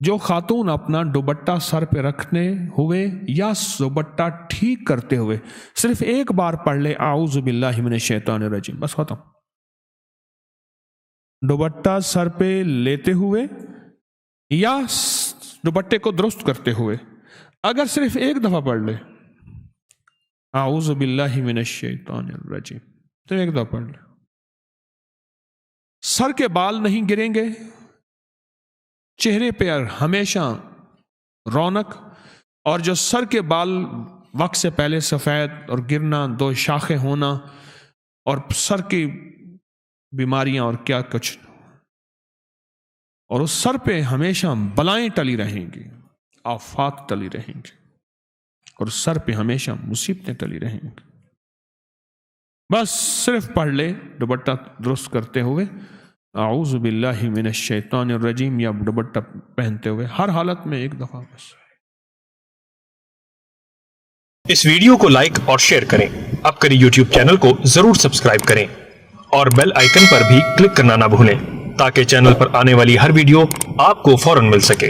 جو خاتون اپنا دوپٹہ سر پہ رکھنے ہوئے یا دوپٹہ ٹھیک کرتے ہوئے صرف ایک بار پڑھ لے اعوذ باللہ من الشیطان الرجیم، بس ختم۔ دوپٹہ سر پہ لیتے ہوئے یا دوپٹے کو درست کرتے ہوئے اگر صرف ایک دفعہ پڑھ لے اعوذ باللہ من الشیطان الرجیم، تو ایک دفعہ پڑھ لے، سر کے بال نہیں گریں گے، چہرے پہ ہمیشہ رونق، اور جو سر کے بال وقت سے پہلے سفید اور گرنا، دو شاخیں ہونا، اور سر کی بیماریاں اور کیا کچھ، اور اس سر پہ ہمیشہ بلائیں ٹلی رہیں گی، آفات ٹلی رہیں گی، اور سر پہ ہمیشہ مصیبتیں ٹلی رہیں گی۔ بس صرف پڑھ لے دوپٹہ درست کرتے ہوئے اعوذ باللہ من الشیطان الرجیم، یا دوپٹہ پہنتے ہوئے، ہر حالت میں ایک دفعہ بس۔ اس ویڈیو کو لائک اور شیئر کریں، اب کریں یوٹیوب چینل کو ضرور سبسکرائب کریں اور بیل آئیکن پر بھی کلک کرنا نہ بھولیں تاکہ چینل پر آنے والی ہر ویڈیو آپ کو فوراً مل سکے۔